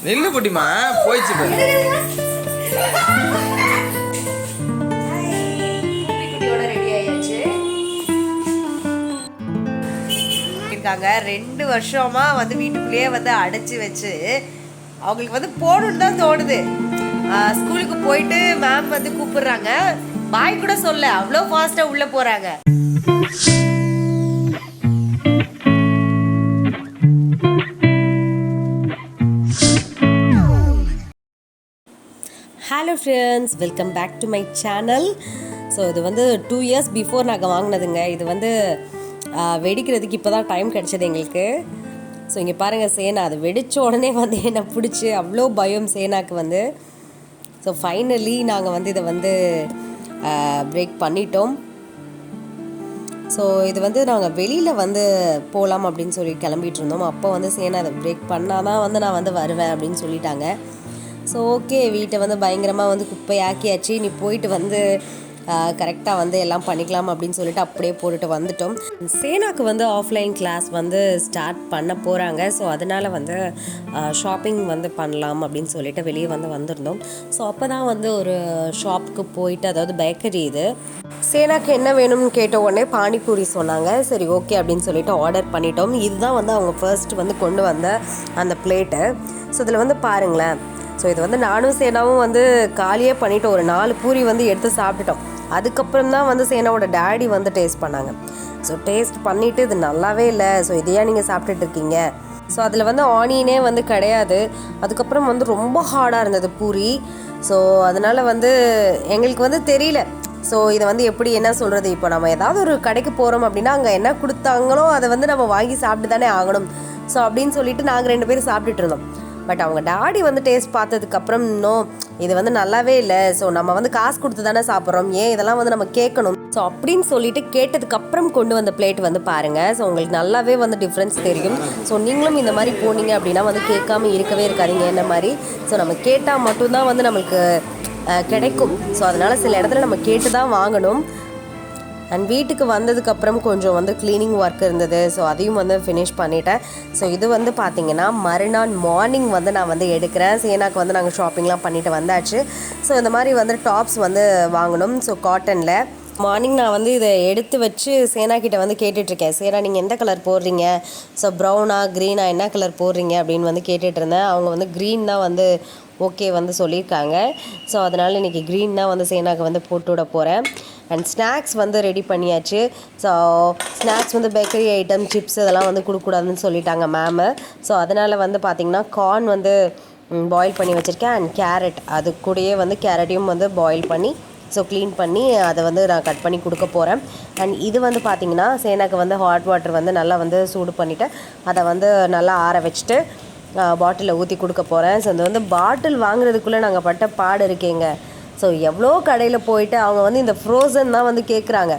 நில்லு குட்டிமா போயிடுச்சு குட்டியோட ரெடி ஆயாச்சு. 2 வருஷமா வந்து வீட்டுக்குள்ளேயே வந்து அடைச்சி வச்சு அவங்களுக்கு வந்து போகணுன்னு தான் தோணுது. ஸ்கூலுக்கு போயிட்டு மேம் வந்து கூப்பிடுறாங்க, பாய் கூட சொல்ல அவ்வளோ ஃபாஸ்டா உள்ள போறாங்க. Hello friends, welcome back to my channel. So இது வந்து 2 இயர்ஸ் பிஃபோர் நாங்கள் வாங்கினதுங்க. இது வந்து வெடிக்கிறதுக்கு இப்போ தான் டைம் கிடச்சது எங்களுக்கு. ஸோ இங்கே பாருங்கள், சேனா அது வெடித்த உடனே வந்து என்னை பிடிச்சி அவ்வளோ பயம் சேனாக்கு வந்து. ஸோ ஃபைனலி நாங்கள் வந்து இதை வந்து பிரேக் பண்ணிட்டோம். ஸோ இது வந்து நாங்கள் வெளியில் வந்து போகலாம் அப்படின்னு சொல்லி கிளம்பிட்டு இருந்தோம். அப்போ வந்து சேனா அதை பிரேக் பண்ணால் தான் வந்து நான் வந்து வருவேன் அப்படின்னு சொல்லிட்டாங்க. ஸோ ஓகே, வீட்டை வந்து பயங்கரமாக வந்து குப்பையாக்கியாச்சு, நீ போயிட்டு வந்து கரெக்டாக வந்து எல்லாம் பண்ணிக்கலாம் அப்படின்னு சொல்லிட்டு அப்படியே போட்டுட்டு வந்துட்டோம். சேனாக்கு வந்து ஆஃப்லைன் கிளாஸ் வந்து ஸ்டார்ட் பண்ண போகிறாங்க. ஸோ அதனால் வந்து ஷாப்பிங் வந்து பண்ணலாம் அப்படின்னு சொல்லிட்டு வெளியே வந்து வந்திருந்தோம். ஸோ அப்போ தான் வந்து ஒரு ஷாப்புக்கு போயிட்டு, அதாவது பேக்கரி இது, சேனாக்கு என்ன வேணும்னு கேட்ட உடனே பானிபூரி சொன்னாங்க. சரி ஓகே அப்படின்னு சொல்லிட்டு ஆர்டர் பண்ணிட்டோம். இதுதான் வந்து அவங்க ஃபர்ஸ்ட் வந்து கொண்டு வந்த அந்த பிளேட்டு. ஸோ இதில் வந்து பாருங்களேன். ஸோ இது வந்து நானும் சேனாவும் வந்து காலியே பண்ணிவிட்டோம். ஒரு 4 பூரி வந்து எடுத்து சாப்பிட்டுட்டோம். அதுக்கப்புறம் தான் வந்து சேனாவோட டேடி வந்து டேஸ்ட் பண்ணாங்க. ஸோ டேஸ்ட் பண்ணிவிட்டு இது நல்லாவே இல்லை, ஸோ இதையா நீங்கள் சாப்பிட்டுட்டு இருக்கீங்க. ஸோ அதில் வந்து ஆனியனே வந்து கிடையாது. அதுக்கப்புறம் வந்து ரொம்ப ஹார்டாக இருந்தது பூரி. ஸோ அதனால் வந்து எங்களுக்கு வந்து தெரியல. ஸோ இதை வந்து எப்படி என்ன சொல்கிறது, இப்போ நம்ம ஏதாவது ஒரு கடைக்கு போகிறோம் அப்படின்னா அங்கே என்ன கொடுத்தாங்களோ அதை வந்து நம்ம வாங்கி சாப்பிட்டு தானே ஆகணும். ஸோ அப்படின்னு சொல்லிட்டு நாங்கள் 2 பேரும் சாப்பிட்டுட்டு இருந்தோம். பட் அவங்க டாடி வந்து டேஸ்ட் பார்த்ததுக்கப்புறம் இன்னும் இது வந்து நல்லாவே இல்லை, ஸோ நம்ம வந்து காசு கொடுத்து தானே சாப்பிட்றோம், ஏன் இதெல்லாம் வந்து நம்ம கேட்கணும். ஸோ அப்படின்னு சொல்லிட்டு கேட்டதுக்கப்புறம் கொண்டு வந்த பிளேட் வந்து பாருங்கள். ஸோ உங்களுக்கு நல்லாவே வந்து டிஃப்ரென்ஸ் தெரியும். ஸோ நீங்களும் இந்த மாதிரி போனீங்க அப்படின்னா வந்து கேட்காம இருக்கவே இருக்காதீங்க என்ன மாதிரி. ஸோ நம்ம கேட்டால் மட்டும்தான் வந்து நம்மளுக்கு கிடைக்கும். ஸோ அதனால் சில இடத்துல நம்ம கேட்டு தான் வாங்கணும். அண்ட் வீட்டுக்கு வந்ததுக்கப்புறம் கொஞ்சம் வந்து க்ளீனிங் ஒர்க் இருந்தது. ஸோ அதையும் வந்து ஃபினிஷ் பண்ணிட்டேன். ஸோ இது வந்து பார்த்திங்கன்னா மறுநாள் மார்னிங் வந்து நான் வந்து எடுக்கிறேன். சேனாக்கு வந்து நாங்கள் ஷாப்பிங்லாம் பண்ணிவிட்டு வந்தாச்சு. ஸோ இந்த மாதிரி வந்து டாப்ஸ் வந்து வாங்கணும். ஸோ காட்டனில் மார்னிங் நான் வந்து இதை எடுத்து வச்சு சேனாக்கிட்ட வந்து கேட்டுட்ருக்கேன், சேனா நீங்கள் எந்த கலர் போடுறீங்க, ஸோ ப்ரௌனா க்ரீனா என்ன கலர் போடுறீங்க அப்படின்னு வந்து கேட்டுட்டு இருந்தேன். அவங்க வந்து க்ரீன் தான் வந்து ஓகே வந்து சொல்லியிருக்காங்க. ஸோ அதனால் இன்றைக்கி க்ரீன் தான் வந்து சேனாக்கு வந்து போட்டு விட போகிறேன். அண்ட் ஸ்நாக்ஸ் வந்து ரெடி பண்ணியாச்சு. ஸோ ஸ்நாக்ஸ் வந்து பேக்கரி ஐட்டம், சிப்ஸ் இதெல்லாம் வந்து கொடுக்கக்கூடாதுன்னு சொல்லிட்டாங்க மேமு. ஸோ அதனால் வந்து பார்த்திங்கன்னா கார்ன் வந்து பாயில் பண்ணி வச்சுருக்கேன். அண்ட் கேரட், அது கூடயே வந்து கேரட்டையும் வந்து பாயில் பண்ணி ஸோ க்ளீன் பண்ணி அதை வந்து நான் கட் பண்ணி கொடுக்க போகிறேன். அண்ட் இது வந்து பார்த்திங்கன்னா சேனாக்கு வந்து ஹாட் வாட்டர் வந்து நல்லா வந்து சூடு பண்ணிவிட்டு அதை வந்து நல்லா ஆற வச்சுட்டு பாட்டிலில் ஊற்றி கொடுக்க போகிறேன். ஸோ இது வந்து பாட்டில் வாங்குறதுக்குள்ளே நாங்கள் பட்ட பாடு இருக்கேங்க. ஸோ எவ்வளோ கடையில் போயிட்டு அவங்க வந்து இந்த ஃப்ரோசன் தான் வந்து கேட்குறாங்க.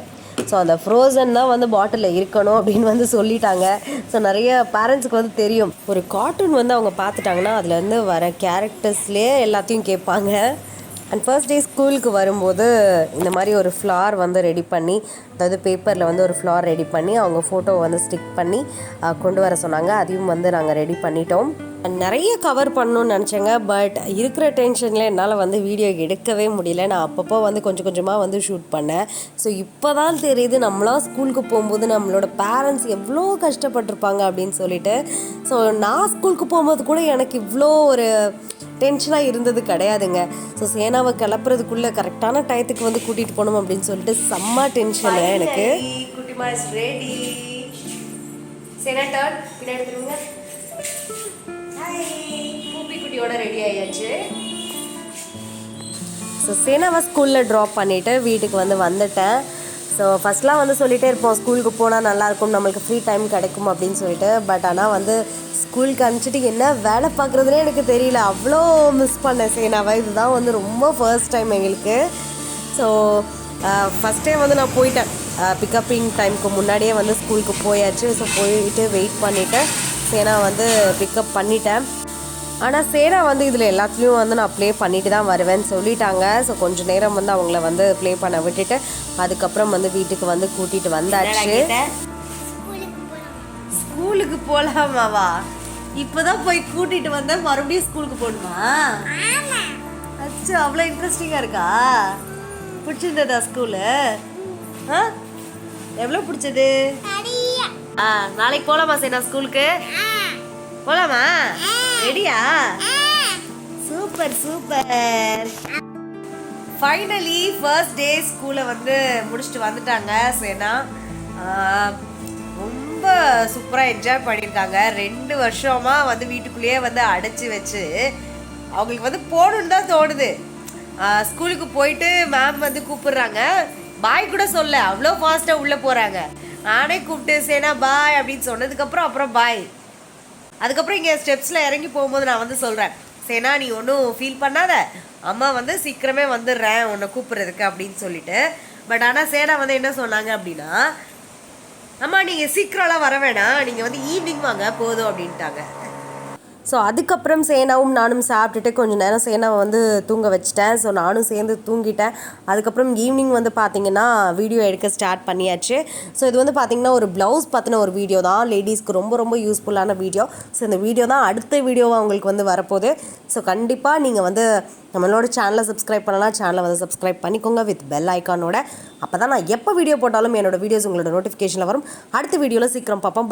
ஸோ அந்த ஃப்ரோசன் தான் வந்து பாட்டிலில் இருக்கணும் அப்படின்னு வந்து சொல்லிட்டாங்க. ஸோ நிறைய பேரண்ட்ஸுக்கு வந்து தெரியும், ஒரு கார்ட்டூன் வந்து அவங்க பார்த்துட்டாங்கன்னா அதுலேருந்து வர கேரக்டர்ஸ்லேயே எல்லாத்தையும் கேட்பாங்க. அண்ட் ஃபர்ஸ்ட் டே ஸ்கூலுக்கு வரும்போது இந்த மாதிரி ஒரு ஃப்ளார் வந்து ரெடி பண்ணி, அதாவது பேப்பரில் வந்து ஒரு ஃப்ளார் ரெடி பண்ணி அவங்க ஃபோட்டோவை வந்து ஸ்டிக் பண்ணி கொண்டு வர சொன்னாங்க. அதையும் வந்து நாங்கள் ரெடி பண்ணிட்டோம். நிறைய கவர் பண்ணணும்னு நினச்சேங்க. பட் இருக்கிற டென்ஷனில் என்னால் வந்து வீடியோ எடுக்கவே முடியல. நான் அப்பப்போ வந்து கொஞ்சம் கொஞ்சமாக வந்து ஷூட் பண்ணேன். ஸோ இப்போ தான் தெரியுது நம்மளாம் ஸ்கூலுக்கு போகும்போது நம்மளோட பேரண்ட்ஸ் எவ்வளோ கஷ்டப்பட்டிருப்பாங்க அப்படின்னு சொல்லிட்டு. ஸோ நான் ஸ்கூலுக்கு போகும்போது கூட எனக்கு இவ்வளோ ஒரு டென்ஷனாக இருந்தது கிடையாதுங்க. ஸோ சேனாவை கிளப்புறதுக்குள்ளே கரெக்டான டயத்துக்கு வந்து கூட்டிகிட்டு போகணும் அப்படின்னு சொல்லிட்டு செம்ம டென்ஷனு எனக்கு. குட்டிமா இஸ் ரெடி. சேனா டர்ன் பின்னாடி திரும்புங்க. பூப்பி குட்டியோட ரெடி ஆயாச்சு. ஸோ சேனாவை ஸ்கூலில் ட்ராப் பண்ணிவிட்டு வீட்டுக்கு வந்து வந்துட்டேன். ஸோ ஃபஸ்ட்லாம் வந்து சொல்லிகிட்டே இருப்போம், ஸ்கூலுக்கு போனால் நல்லாயிருக்கும், நம்மளுக்கு ஃப்ரீ டைம் கிடைக்கும் அப்படின்னு சொல்லிட்டு. பட் ஆனால் வந்து ஸ்கூலுக்கு அனுப்பிச்சிட்டு என்ன வேலை பார்க்குறதுனே எனக்கு தெரியல, அவ்வளோ மிஸ் பண்ணேன் சேனாவை. இதுதான் வந்து ரொம்ப ஃபர்ஸ்ட் டைம் எங்களுக்கு. ஸோ ஃபஸ்ட் டைம் வந்து நான் போயிட்டேன், பிக்கப்பிங் டைமுக்கு முன்னாடியே வந்து ஸ்கூலுக்கு போயாச்சு. ஸோ போயிட்டு வெயிட் பண்ணிவிட்டு சேனா வந்து பிக்கப் பண்ணிட்டேன். ஆனால் சேனா வந்து இதில் எல்லாத்துலேயும் வந்து நான் ப்ளே பண்ணிட்டு தான் வருவேன்னு சொல்லிட்டாங்க. ஸோ கொஞ்சம் நேரம் வந்து அவங்கள வந்து ப்ளே பண்ண விட்டுட்டு அதுக்கப்புறம் வந்து வீட்டுக்கு வந்து கூட்டிகிட்டு வந்தாச்சு. ஸ்கூலுக்கு போகலாமாவா? இப்போதான் போய் கூட்டிட்டு வந்தா மறுபடியும் ஸ்கூலுக்கு போகணுமா? அச்சா, அவ்வளோ இன்ட்ரெஸ்டிங்காக இருக்கா? பிடிச்சிருந்ததா ஸ்கூலு? ஆ, எவ்வளோ பிடிச்சது? நாளைக்கு போகலாமா சேனா ஸ்கூலுக்கு? போகலாமா? ரெடியா? Super super. Finally first day ஸ்கூலை வந்து முடிச்சுட்டு வந்துட்டாங்க சேனா. ரொம்ப சூப்பராக என்ஜாய் பண்ணியிருக்காங்க. 2 வருஷமாக வந்து வீட்டுக்குள்ளேயே வந்து அடைச்சி வச்சு அவங்களுக்கு வந்து போகணுன்னு தான் தோணுது. ஸ்கூலுக்கு போயிட்டு மேம் வந்து கூப்பிடுறாங்க, பாய் கூட சொல்ல அவ்வளோ ஃபாஸ்ட்டாக உள்ளே போகிறாங்க. நானே கூப்பிட்டு சேனா பாய் அப்படின்னு சொன்னதுக்கப்புறம் அப்புறம் பாய். அதுக்கப்புறம் இங்கே ஸ்டெப்ஸில் இறங்கி போகும்போது நான் வந்து சொல்கிறேன், சேனா நீ ஒன்றும் ஃபீல் பண்ணாத, அம்மா வந்து சீக்கிரமே வந்துடுறேன் உன்னை கூப்பிட்றதுக்கு அப்படின்னு சொல்லிட்டு. பட் ஆனால் சேனா வந்து என்ன சொன்னாங்க அப்படின்னா, அம்மா நீங்கள் சீக்கிரம்லாம் வர வேணாம், நீங்கள் வந்து ஈவினிங் வாங்க போதும் அப்படின்ட்டாங்க. ஸோ அதுக்கப்புறம் சேனாவும் நானும் சாப்பிட்டுட்டு கொஞ்சம் நேரம் சேனாவை வந்து தூங்க வச்சிட்டேன். ஸோ நானும் சேர்ந்து தூங்கிட்டேன். அதுக்கப்புறம் ஈவினிங் வந்து பார்த்திங்கன்னா வீடியோ எடுக்க ஸ்டார்ட் பண்ணியாச்சு. ஸோ இது வந்து பார்த்திங்கன்னா ஒரு ப்ளவுஸ் பற்றின ஒரு வீடியோ தான், லேடிஸ்க்கு ரொம்ப ரொம்ப யூஸ்ஃபுல்லான வீடியோ. ஸோ இந்த வீடியோ தான் அடுத்த வீடியோவாக உங்களுக்கு வந்து வரப்போகுது. ஸோ கண்டிப்பாக நீங்கள் வந்து நம்மளோட சேனலை சப்ஸ்கிரைப் பண்ணலாம், சேனலை வந்து சப்ஸ்கிரைப் பண்ணிக்கோங்க வித் பெல் ஐக்கானோட. அப்போ தான் நான் எப்போ வீடியோ போட்டாலும் என்னோடய வீடியோஸ் உங்களோட நோட்டிஃபிகேஷனில் வரும். அடுத்த வீடியோவில் சீக்கிரம் பார்ப்போம்.